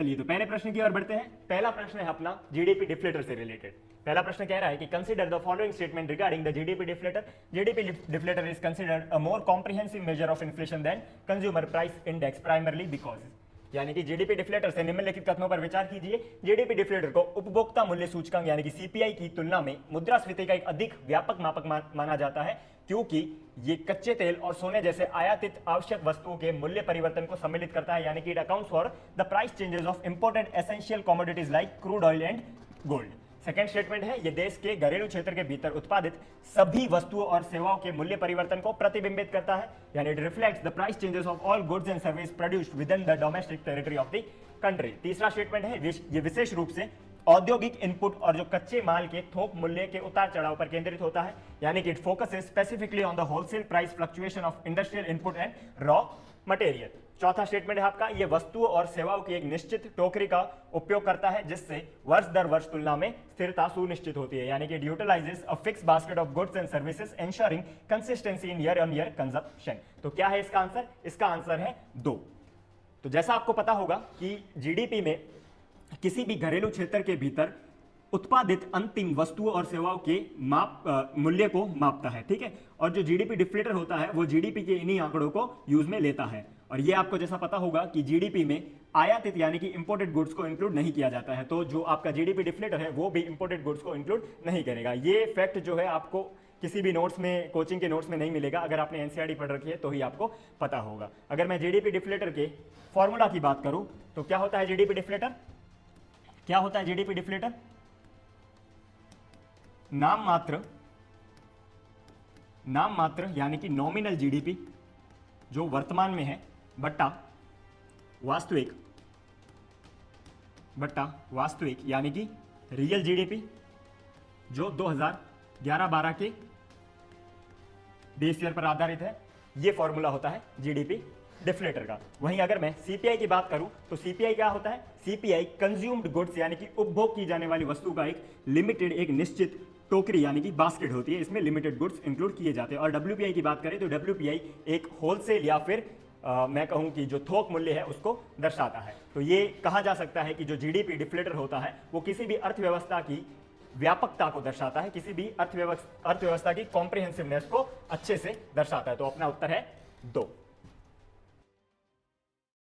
चलिए तो पहले प्रश्न की ओर बढ़ते हैं। पहला प्रश्न है अपना जीडीपी डिफ्लेटर से रिलेटेड। पहला प्रश्न कह रहा है कि consider the following statement regarding the GDP deflator. GDP deflator is considered a more comprehensive measure of inflation than consumer price index primarily because, यानी कि जीडीपी डिफ्लेटर से निम्नलिखित कथनों पर विचार कीजिए। जीडीपी डिफ्लेटर को उपभोक्ता मूल्य सूचकांक यानी कि सीपीआई की तुलना में मुद्रास्फीति का एक अधिक व्यापक मापक माना जाता है, क्योंकि ये कच्चे तेल और सोने जैसे आयातित आवश्यक वस्तुओं के मूल्य परिवर्तन को सम्मिलित करता है, यानी कि it accounts for the price changes of imported essential commodities like crude oil and gold. Second statement है, ये देश के घरेलू क्षेत्र के भीतर उत्पादित सभी वस्तुओं और सेवाओं के मूल्य परिवर्तन को प्रतिबिंबित करता है, यानी it reflects the price changes of all goods and service produced with in the domestic territory of the country. तीसरा स्टेटमेंट है, ये विशेष रूप से औद्योगिक इनपुट और जो कच्चे माल के थोक मूल्य के उतार चढ़ाव पर केंद्रित होता है, यानी कि it focuses specifically on the wholesale price fluctuation of industrial input and raw material. चौथा स्टेटमेंट है आपका, ये वस्तुओं और सेवाओं की एक निश्चित टोकरी का उपयोग करता है जिससे वर्ष दर वर्ष तुलना में स्थिरता सुनिश्चित होती है, यानी कि it utilises a fixed basket of goods and services ensuring consistency in year on year consumption. तो क्या है इसका आंसर? इसका आंसर है 2। तो जैसा आपको पता होगा कि जीडीपी में किसी भी घरेलू क्षेत्र के भीतर उत्पादित अंतिम वस्तुओं और सेवाओं के मूल्य को मापता है, ठीक है। और जो जीडीपी डिफ्लेटर होता है वो जीडीपी के इन्हीं आंकड़ों को यूज में लेता है। और ये आपको जैसा पता होगा कि जीडीपी में आयातित यानी कि इंपोर्टेड गुड्स को इंक्लूड नहीं किया जाता है, तो जो आपका जीडीपी डिफ्लेटर है वो भी इंपोर्टेड गुड्स को इंक्लूड नहीं करेगा। ये फैक्ट जो है आपको किसी भी नोट्स में, कोचिंग के नोट्स में नहीं मिलेगा। अगर आपने एनसीईआरटी पढ़ रखी है तो ही आपको पता होगा। अगर मैं जीडीपी डिफ्लेटर के फॉर्मूला की बात करूं तो क्या होता है जीडीपी डिफ्लेटर? क्या होता है जीडीपी डिफ्लेटर? नाम मात्र यानी कि नॉमिनल जीडीपी जो वर्तमान में है बट्टा वास्तविक यानी कि रियल जीडीपी जो 2011-12 के बेस ईयर पर आधारित है। यह फॉर्मूला होता है जीडीपी डिफ्लेटर का। वहीं अगर मैं सीपीआई की बात करूं तो सीपीआई क्या होता है? सीपीआई कंज्यूम्ड गुड्स यानी कि उपभोग की जाने वाली वस्तु का एक लिमिटेड, एक निश्चित टोकरी यानी कि बास्केट होती है, इसमें लिमिटेड गुड्स इंक्लूड किए जाते हैं। और डब्ल्यूपीआई की बात करें तो डब्ल्यूपीआई एक होलसेल या फिर मैं कहूं कि जो थोक मूल्य है उसको दर्शाता है। तो ये कहा जा सकता है कि जो जीडीपी डिफ्लेटर होता है वो किसी भी अर्थव्यवस्था की व्यापकता को दर्शाता है, किसी भी अर्थव्यवस्था की कॉम्प्रिहेंसिवनेस को अच्छे से दर्शाता है। तो अपना उत्तर है 2।